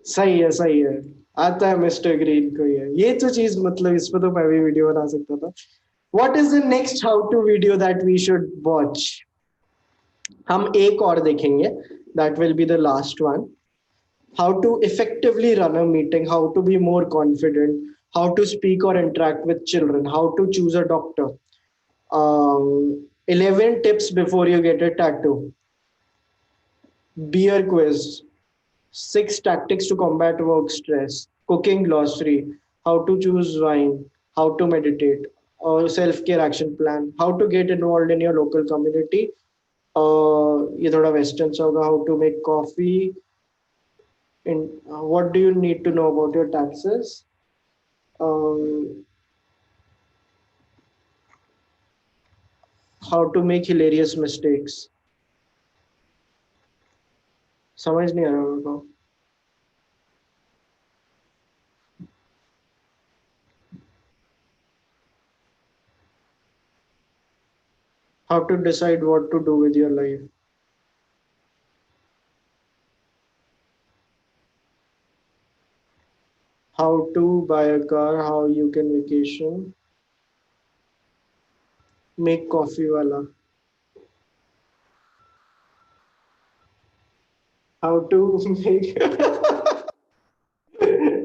Speaker 1: सही है आता है mister green को. ये तो चीज मतलब इस पे तो मैं भी वीडियो बना सकता था. What is the next how to video that we should watch? हम एक और देखेंगे. That will be the last one. How to effectively run a meeting, how to be more confident, how to speak or interact with children, how to choose a doctor. 11 tips before you get a tattoo. Beer quiz. 6 tactics to combat work stress. Cooking glossary. How to choose wine. How to meditate. Self-care action plan. How to get involved in your local community. ये थोड़ा western सा होगा. How to make coffee. What do you need to know about your taxes? How to make hilarious mistakes. समझ नहीं आ रहा मेरे को. How to decide what to do with your life. How to buy a car, how you can vacation. Make coffee wala. how to make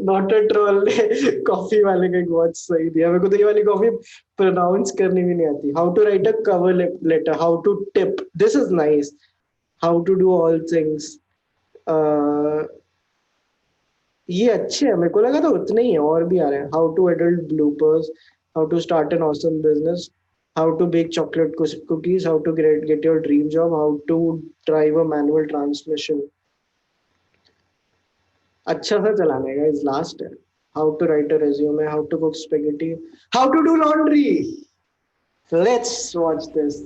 Speaker 1: not a troll coffee वाले का एक बहुत सही दिया मेरे को तो ये वाली कॉफी प्रोनाउंस करनी भी नहीं आती how to write a cover letter how to tip this is nice how to do all things ये अच्छे हैं मेरे को लगा था उतने ही है और भी आ रहे हैं how to adult bloopers how to start an awesome business how to bake chocolate cookies how to get your dream job how to drive a manual transmission अच्छा सा चलाने का इस लास्ट है how to write a resume how to cook spaghetti how to do laundry let's watch this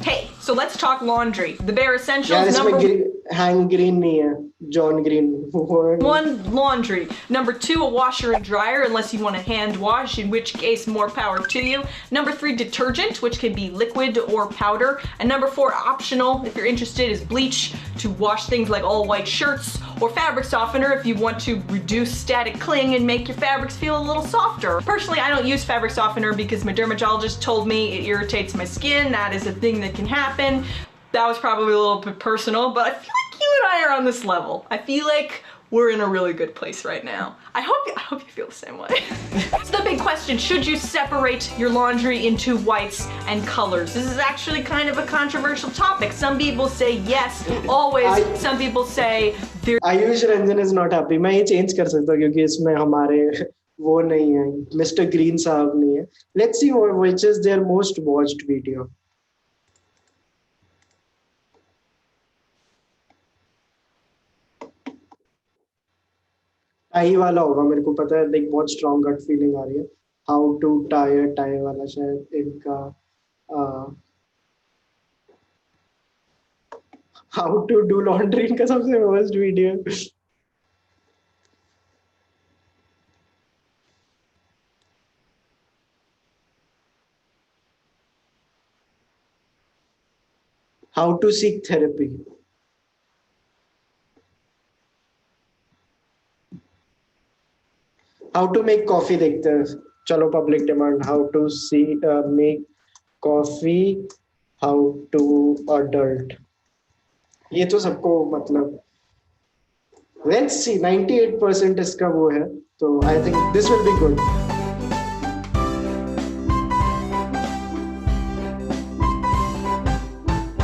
Speaker 3: Hey, so let's talk laundry. The bare
Speaker 1: यार
Speaker 3: essentials.
Speaker 1: इसमें
Speaker 3: Number
Speaker 1: hang green नहीं है John green
Speaker 3: one, laundry. Number two, a washer and dryer, unless you want to hand wash, in which case, more power to you. Number three, detergent, which can be liquid or powder. And number four, optional, if you're interested, is bleach to wash things like all white shirts, or fabric softener if you want to reduce static cling and make your fabrics feel a little softer. Personally, I don't use fabric softener because my dermatologist told me it irritates my skin. That is a thing that can happen. That was probably a little bit personal, but I feel like you and I are on this level. I feel like we're in a really good place right now. I hope you feel the same way. So the big question, should you separate your laundry into whites and colors? This is actually kind of a controversial topic. Some people say yes, always. Some people say there.
Speaker 1: Ayush Ranjan is not happy मैं ये change कर सकता हूँ क्योंकि इसमें हमारे वो नहीं है मिस्टर ग्रीन साहब नहीं है let's see which is their most watched video tie वाला होगा मेरे को पता है लाइक बहुत स्ट्रॉन्ग गट फीलिंग आ रही है हाउ टू टाई वाला शायद इनका हाउ टू डू लॉन्ड्री इनका सबसे worst video how to seek therapy how to make coffee देखते हैं चलो public demand how to see make coffee how to adult ये तो सबको मतलब लेट्स सी 98% इसका वो है तो I think this will be good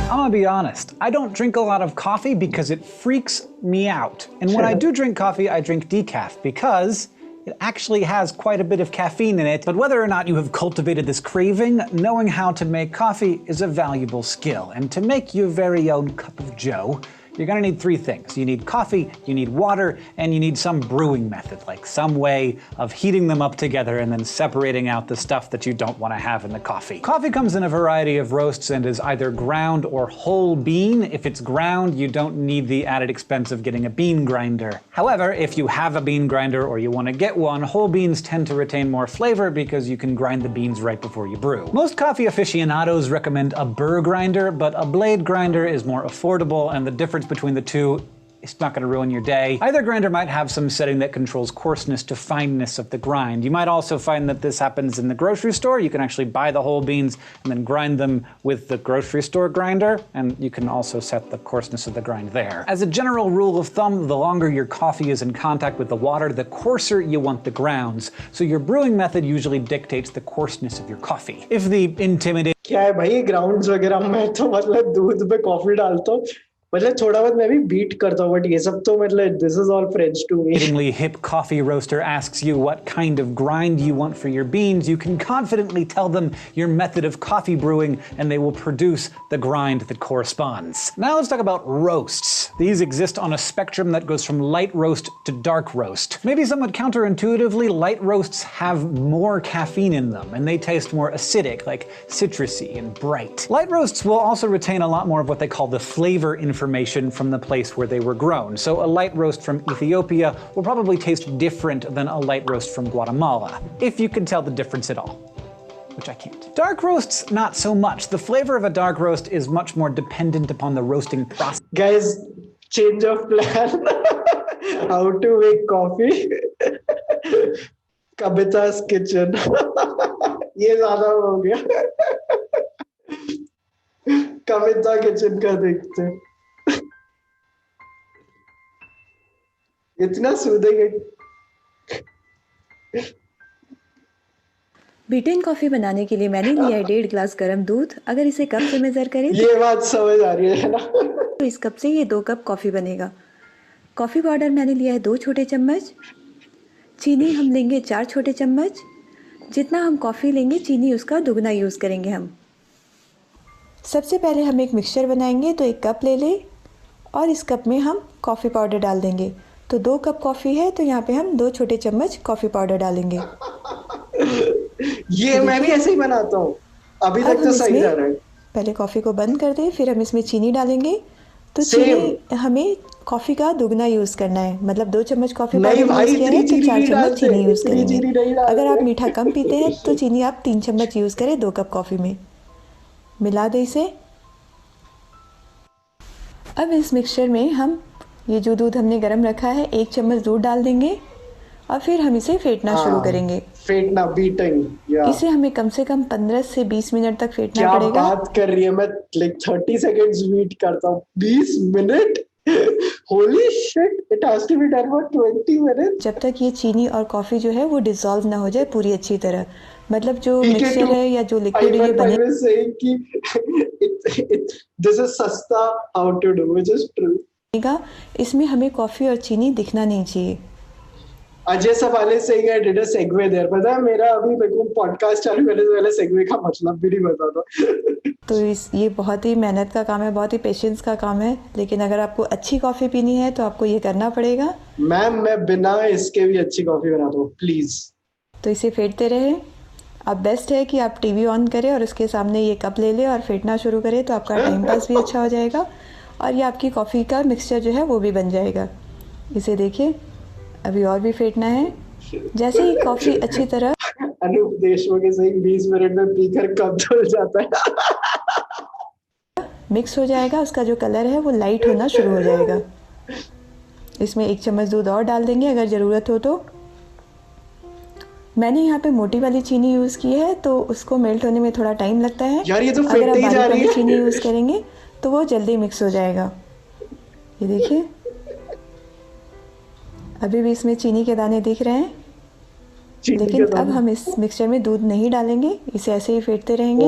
Speaker 4: I'm gonna be honest, I don't drink a lot of coffee because it freaks me out. And when I do drink coffee, I drink decaf because it actually has quite a bit of caffeine in it. But whether or not you have cultivated this craving, knowing how to make coffee is a valuable skill. And to make your very own cup of joe, you're gonna need three things. You need coffee, you need water, and you need some brewing method, like some way of heating them up together and then separating out the stuff that you don't want to have in the coffee. Coffee comes in a variety of roasts and is either ground or whole bean. If it's ground, you don't need the added expense of getting a bean grinder. However, if you have a bean grinder or you want to get one, whole beans tend to retain more flavor because you can grind the beans right before you brew. Most coffee aficionados recommend a burr grinder, but a blade grinder is more affordable, and the difference between the two, it's not going to ruin your day. Either grinder might have some setting that controls coarseness to fineness of the grind. You might also find that this happens in the grocery store. You can actually buy the whole beans and then grind them with the grocery store grinder, and you can also set the coarseness of the grind there. As a general rule of thumb, the longer your coffee is in contact with the water, the coarser you want the grounds. So your brewing method usually dictates the coarseness of your coffee. If the intimidating
Speaker 1: क्या है भाई grounds वगैरह मैं तो मतलब दूध पे coffee डालता हूँ मतलब थोड़ा बहुत मैं भी बीट करता हूँ बट ये सब तो मतलब this is all French to me.
Speaker 4: hip coffee roaster asks you what kind of grind you want for your beans, you can confidently tell them your method of coffee brewing and they will produce the grind that corresponds. Now let's talk about roasts. These exist on a spectrum that goes from light roast to dark roast. Maybe somewhat counterintuitively, light roasts have more caffeine in them and they taste more acidic, like citrusy and bright. Light roasts will also retain a lot more of what they call the flavor information from the place where they were grown. So a light roast from Ethiopia will probably taste different than a light roast from Guatemala, if you can tell the difference at all, which I can't. Dark roasts, not so much. The flavor of a dark roast is much more dependent upon the roasting process.
Speaker 1: Guys, change of plan. How to make coffee. Kavita's kitchen. ये ज्यादा हो गया. कविता kitchen का देखते हैं. इतना सूदेंगे.
Speaker 6: Beaten coffee बनाने के लिए मैंने लिया है 1.5 ग्लास गर्म दूध। अगर इसे कप से मेज़र करें
Speaker 1: ये बात समझ आ रही है ना.
Speaker 6: तो इस कप से ये 2 कप कॉफ़ी बनेगा। कॉफ़ी पाउडर मैंने लिया है 2 छोटे चम्मच। चीनी हम लेंगे 4 छोटे चम्मच। जितना हम कॉफ़ी लेंगे चीनी उसका दुगना यूज़ करेंगे हम। सबसे पहले हम एक मिक्सचर बनाएंगे, तो 1 कप ले लें और इस कप में हम कॉफ़ी पाउडर डाल देंगे। तो 2 कप कॉफ़ी है तो यहाँ पे हम 2 छोटे चम्मच कॉफ़ी पाउडर डालेंगे।
Speaker 1: ये मैं भी ऐसे ही बनाता हूँ. अभी तक तो सही जा रहा है.
Speaker 6: पहले कॉफ़ी को बंद कर दें, फिर हम इसमें चीनी डालेंगे। तो
Speaker 1: Same.
Speaker 6: चीनी हमें कॉफ़ी का दुगना यूज़ करना है, मतलब 2 चम्मच कॉफ़ी
Speaker 1: नहीं
Speaker 6: पाउडर
Speaker 1: भाई,
Speaker 6: यूज़ किया है
Speaker 1: इतनी
Speaker 6: तो
Speaker 1: चीनी
Speaker 6: 4
Speaker 1: नहीं
Speaker 6: चम्मच
Speaker 1: डालते,
Speaker 6: चीनी यूज़
Speaker 1: इतनी चीनी नहीं
Speaker 6: करेंगे।
Speaker 1: डालते।
Speaker 6: अगर आप मीठा कम पीते हैं तो चीनी आप 3 चम्मच यूज़ करें 2 कप कॉफ़ी में। मिला दें इसे। अब इस मिक्सचर में हम ये जो दूध हमने गर्म रखा है 1 चम्मच दूध डाल देंगे और फिर हम इसे फेंटना शुरू करेंगे।
Speaker 1: फेंटना, बीटिंग.
Speaker 6: इसे हमें कम से कम 15 से 20 मिनट तक फेंटना
Speaker 1: क्या
Speaker 6: पड़ेगा।
Speaker 1: बात कर रही है. मैं लाइक 30 सेकंड्स वेट करता हूँ. 20 minute. Holy shit, it has to be done for 20 minutes.
Speaker 6: जब तक ये चीनी और कॉफ़ी जो है वो डिसॉल्व ना हो जाए पूरी अच्छी तरह, मतलब जो
Speaker 1: ठीक है,
Speaker 6: मिक्सचर
Speaker 1: तो
Speaker 6: है या जो लिक्विड ये
Speaker 1: I was saying कि this is सस्ता how to do, which is true.
Speaker 6: बनेगा, इसमें हमें कॉफ़ी और चीनी दिखना नहीं चाहिए।
Speaker 1: Ajay सवाले saying I did a segue there. पता है मेरा अभी मेरे को पॉडकास्ट चालू करने से पहले सेगवे का मतलब भी नहीं पता था.
Speaker 6: तो ये बहुत ही मेहनत का काम है, बहुत ही पेशेंस का काम है, लेकिन अगर आपको अच्छी कॉफ़ी पीनी है तो आपको ये करना पड़ेगा।
Speaker 1: मैम, मैं बिना इसके भी अच्छी कॉफी बनाता हूँ, प्लीज.
Speaker 6: तो इसे फेंटते रहे। अब बेस्ट है कि आप टीवी ऑन करें और उसके सामने ये कप ले लें और फेंटना शुरू करें, तो आपका टाइम पास भी अच्छा हो जाएगा और ये आपकी कॉफ़ी का मिक्सचर जो है वो भी बन जाएगा। इसे देखिए, अभी और भी फेंटना है। जैसे ही कॉफ़ी अच्छी तरह
Speaker 1: अनूप देशमुख के सही 20 मिनट में पीकर कब धुल जाता है.
Speaker 6: मिक्स हो जाएगा, उसका जो कलर है वो लाइट होना शुरू हो जाएगा। इसमें 1 चम्मच दूध और डाल देंगे अगर ज़रूरत हो तो। मैंने यहाँ पे मोटी वाली चीनी यूज़ की है तो उसको मेल्ट होने में थोड़ा टाइम लगता है।
Speaker 1: यार, ये तो
Speaker 6: अगर आप
Speaker 1: फेंटते ही जा
Speaker 6: बारीक
Speaker 1: रही
Speaker 6: वाली
Speaker 1: है.
Speaker 6: चीनी यूज़ करेंगे तो वो जल्दी मिक्स हो जाएगा। ये देखिए, अभी भी इसमें चीनी के दाने दिख रहे हैं, लेकिन अब हम इस मिक्सचर में दूध नहीं डालेंगे, इसे ऐसे ही फेंटते रहेंगे।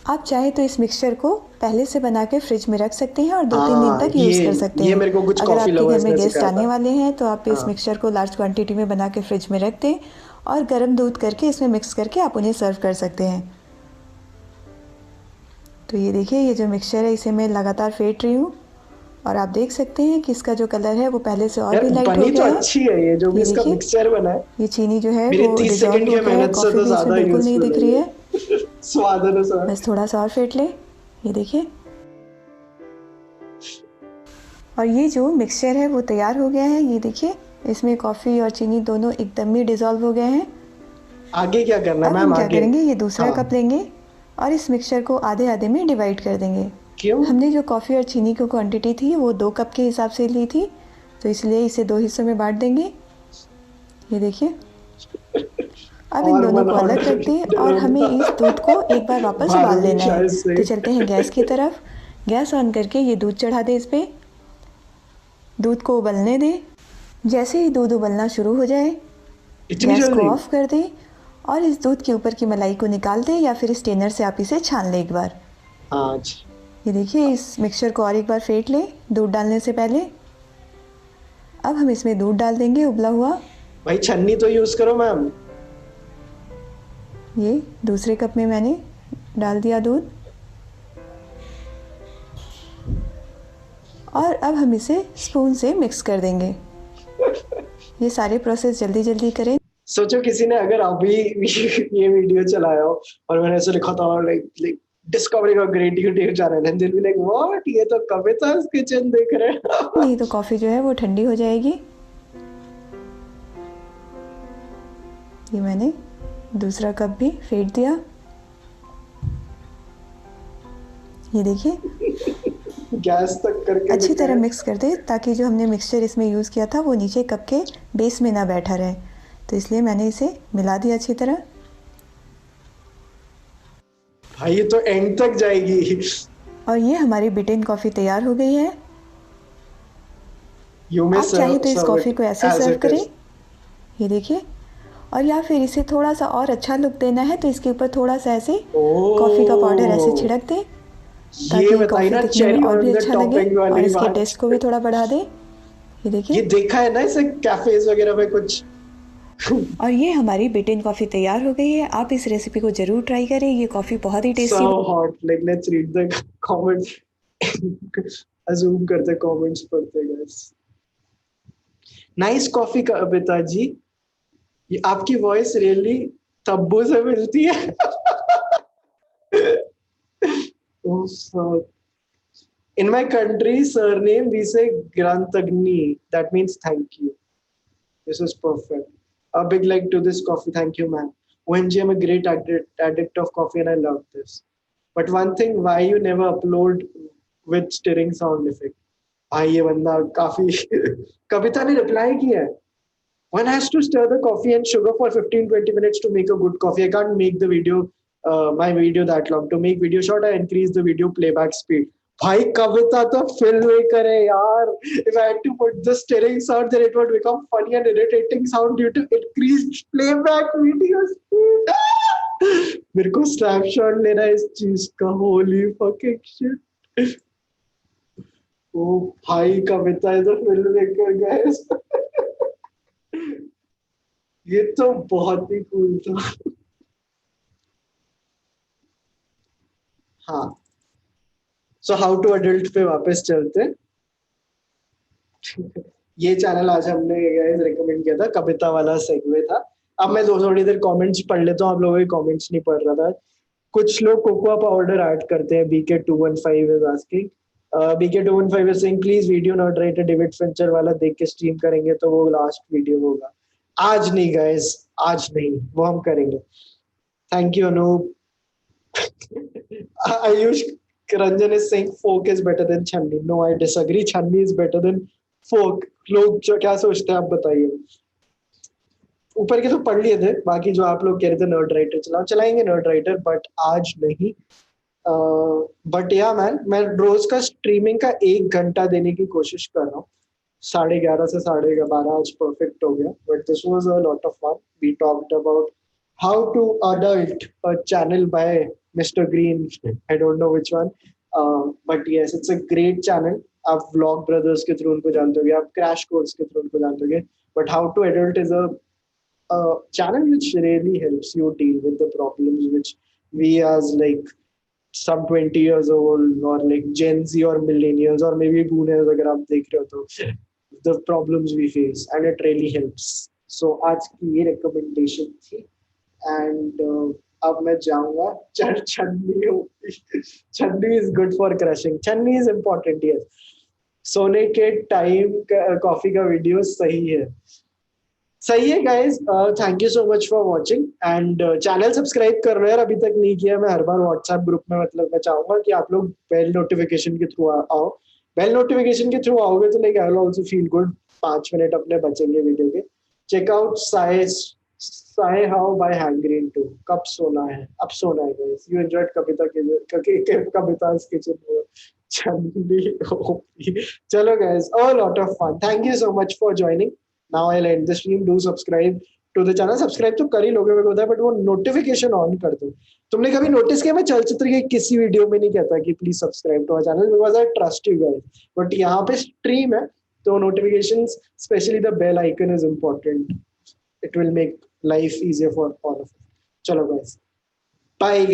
Speaker 6: आप चाहे तो इस मिक्सचर को पहले से बना के फ्रिज में रख सकते हैं और 2-3 दिन तक यूज़ कर सकते हैं।
Speaker 1: मेरे को कुछ
Speaker 6: अगर
Speaker 1: कॉफी
Speaker 6: आपके
Speaker 1: लवर्स
Speaker 6: घर में
Speaker 1: ने
Speaker 6: गेस्ट
Speaker 1: सिखाया
Speaker 6: आने
Speaker 1: था.
Speaker 6: वाले हैं तो आप इस मिक्सचर को लार्ज क्वांटिटी में बना के फ्रिज में रख दें और गर्म दूध करके इसमें मिक्स करके आप उन्हें सर्व कर सकते हैं। तो ये देखिए, ये जो मिक्सचर है इसे मैं लगातार फेंट रही हूँ और आप देख सकते हैं कि इसका जो कलर है वो पहले से और भी लाइट हो
Speaker 1: बनी तो
Speaker 6: गया है।
Speaker 1: अच्छी है ये जो भी इसका
Speaker 6: देखिए,
Speaker 1: मिक्सचर बना है.
Speaker 6: ये चीनी जो है
Speaker 1: मेरे
Speaker 6: वो
Speaker 1: 30
Speaker 6: डिसॉल्व
Speaker 1: सेकंड
Speaker 6: हो
Speaker 1: की
Speaker 6: गया है,
Speaker 1: मेहनत से
Speaker 6: कॉफ़ी
Speaker 1: तो
Speaker 6: भी इसमें
Speaker 1: ज्यादा
Speaker 6: बिल्कुल नहीं
Speaker 1: यूजफुल
Speaker 6: दिख रही है।
Speaker 1: स्वाद अनुसार.
Speaker 6: बस थोड़ा सा और फेंट ले। ये देखिए, और ये जो मिक्सचर है वो तैयार हो गया है। ये देखिए, इसमें कॉफ़ी और चीनी दोनों एकदम ही डिसॉल्व हो गए हैं।
Speaker 1: आगे क्या करना है
Speaker 6: अब
Speaker 1: मैम?
Speaker 6: हम क्या
Speaker 1: आगे
Speaker 6: करेंगे, ये दूसरा
Speaker 1: हाँ.
Speaker 6: कप लेंगे और इस मिक्सचर को आधे आधे में डिवाइड कर देंगे।
Speaker 1: क्यों?
Speaker 6: हमने जो कॉफ़ी और चीनी की क्वांटिटी थी वो 2 कप के हिसाब से ली थी, तो इसलिए इसे 2 हिस्सों में बांट देंगे। ये देखिए, अब इन दोनों को अलग रख दें और हमें इस दूध को एक बार वापस उबाल लेना है। तो चलते हैं गैस की तरफ। गैस ऑन करके ये दूध चढ़ा दें इस पर, दूध को उबलने दें। जैसे ही दूध उबलना शुरू हो जाए गैस को ऑफ कर दें और इस दूध के ऊपर की मलाई को निकाल दें या फिर स्टेनर से आप इसे छान लें एक बार।
Speaker 1: आज
Speaker 6: ये देखिए, इस मिक्सचर को और एक बार फेंट लें दूध डालने से पहले। अब हम इसमें दूध डाल देंगे उबला हुआ।
Speaker 1: भाई छन्नी तो यूज करो मैम.
Speaker 6: ये दूसरे कप में मैंने डाल दिया दूध और अब हम इसे स्पून से मिक्स कर देंगे। ये सारे प्रोसेस जल्दी जल्दी करें।
Speaker 1: सोचो किसी ने अगर अभी ये वीडियो चलाया हो और मैंने ऐसे लिखा था like discovering a great YouTube channel and दिल बी लाइक व्हाट, ये तो कविता's किचन देख रहे हैं.
Speaker 6: नहीं तो कॉफ़ी जो है वो ठंडी हो जाएगी। ये मैंने दूसरा कप भी फेंट दिया। ये देखिए,
Speaker 1: गैस तक करके
Speaker 6: अच्छी तरह
Speaker 1: दिखाया।
Speaker 6: मिक्स कर दे ताकि जो हमने मिक्सचर इसमें यूज़ किया था वो नीचे कप के बेस में ना बैठा रहे, तो इसलिए मैंने इसे मिला दिया अच्छी तरह।
Speaker 1: भाई ये तो एंड तक जाएगी।
Speaker 6: और ये हमारी बिटेन कॉफ़ी तैयार हो गई है।
Speaker 1: यू मे
Speaker 6: आप चाहे तो इस
Speaker 1: सर्व
Speaker 6: कॉफ़ी
Speaker 1: इट
Speaker 6: को ऐसे
Speaker 1: एज
Speaker 6: सर्व
Speaker 1: इट
Speaker 6: करें,
Speaker 1: इज।
Speaker 6: ये देखिए। और या फिर इसे थोड़ा सा और अच्छा लुक देना है तो इसके ऊपर थोड़ा सा ऐसे कॉफ़ी का पाउडर ऐसे छिड़क दें ताकि
Speaker 1: ये
Speaker 6: ये
Speaker 1: बताई
Speaker 6: कॉफ़ी
Speaker 1: ना
Speaker 6: दिखने में
Speaker 1: चेरी
Speaker 6: और भी
Speaker 1: ऑन द
Speaker 6: अच्छा लगे
Speaker 1: टॉपिंग
Speaker 6: और
Speaker 1: वाली
Speaker 6: इसके
Speaker 1: बात।
Speaker 6: टेस्ट को भी थोड़ा बढ़ा दे। ये
Speaker 1: ये
Speaker 6: देखिए।
Speaker 1: देखा है ना इसे कैफेज वगैरह में कुछ।
Speaker 6: और ये हमारी बिटेन कॉफ़ी तैयार हो गई है। आप इस रेसिपी को ज़रूर ट्राई करें, ये कॉफ़ी बहुत ही tasty.
Speaker 1: So hot. Like let's read the comments. Assume करते comments पढ़ते guys. Nice coffee का पिताजी। ये आपकी वॉइस रियली तब्बू से मिलती है। Oh, fuck. In my country, surname we say Grantagni. That means thank you. This is perfect. A big like to this coffee. Thank you, man. OMG, I'm a great addict of coffee and I love this. But one thing, why you never upload with stirring sound effect? भाई ये बंदा काफी कविता ने reply किया है. One has to stir the coffee and sugar for 15-20 minutes to make a good coffee. I can't make the video, my video that long. To make video short, I increase the video playback speed. भाई कविता तो filmmaker है यार. If I had to put the stirring sound, then it would become funny and irritating sound due to increased playback video speed. मेरे को snapshot लेना है इस चीज का. Holy fucking shit. ओ भाई कविता है तो filmmaker guys. ये तो बहुत ही कूल था. हाँ, सो हाउ टू अडल्ट पे वापस चलते. ये चैनल आज हमने रेकमेंड किया था, कविता वाला सेगवे था. अब मैं थोड़ी देर कमेंट्स पढ़ लेता हूँ. आप लोगों के कमेंट्स नहीं पढ़ रहा था. कुछ लोग कोकोआ पाउडर ऐड करते हैं. BK215 is asking. BK215 is saying please video not writer David Fincher वाला देख के स्ट्रीम करेंगे तो वो लास्ट वीडियो होगा. आज नहीं गाइस, आज नहीं, वो हम करेंगे. Thank you Anoop. Ayush Ranjan is saying folk is better than Channi. No, I disagree. Channi is better than folk. लोग जो क्या सोचते हैं आप बताइए. ऊपर के तो पढ़ लिए थे, बाकी जो आप लोग कह रहे थे नर्ड राइटर चलाएंगे नर्ड राइटर, बट आज नहीं. बट या मैन, मैं रोज का स्ट्रीमिंग का 1 घंटा देने की कोशिश कर रहा हूँ. 11:30 से 12:30 आज परफेक्ट हो गया. But this was a lot of fun. We talked about how to adult a channel by Mr. Green. I don't know which one, but yes, it's a great channel. आप Vlog Brothers के through उनको जानते होगे, आप Crash Course के through उनको जानते होगे. But how to adult is a channel which really helps you deal with the problems which we as like some 20 years old or like Gen Z or millennials or maybe boomers अगर आप देख रहे हो तो the problems we face, and it really helps. So आज की ये recommendation थी. And अब मैं जाऊंगा. छन्नी होती. छन्नी इज गुड फॉर क्रशिंग. छन्नी इज इम्पोर्टेंट. यस, सोने के टाइम कॉफी का वीडियो सही है. सही है guys. Thank you so much for watching and channel subscribe कर रहे हैं अभी तक नहीं किया. मैं हर बार व्हाट्सएप ग्रुप में मतलब मैं चाहूंगा कि आप लोग बेल नोटिफिकेशन के थ्रू आओ. बेल नोटिफिकेशन के थ्रू आओगे तो like I will also feel good. 5 minute अपने बचेंगे वीडियो के. चेक आउट साय हाउ बाय हैंग्रीन टू. कब सोना है? अब सोना है गाइस. यू एंजॉयड कविता के कविता's किचन. चलो guys, a lot of fun. Thank you so much for joining. Now I'll end the stream. Do subscribe to the channel. Subscribe तो कर ही लोगे मेरे को पता है, बट वो नोटिफिकेशन ऑन कर दो. तुमने कभी नोटिस किया मैं चलचित्र के किसी वीडियो में नहीं कहता कि please subscribe to our channel because I trust you guys. But यहाँ पे स्ट्रीम है तो notifications, specially the bell icon is important. It will make life easier for all of us. Chalo guys, bye.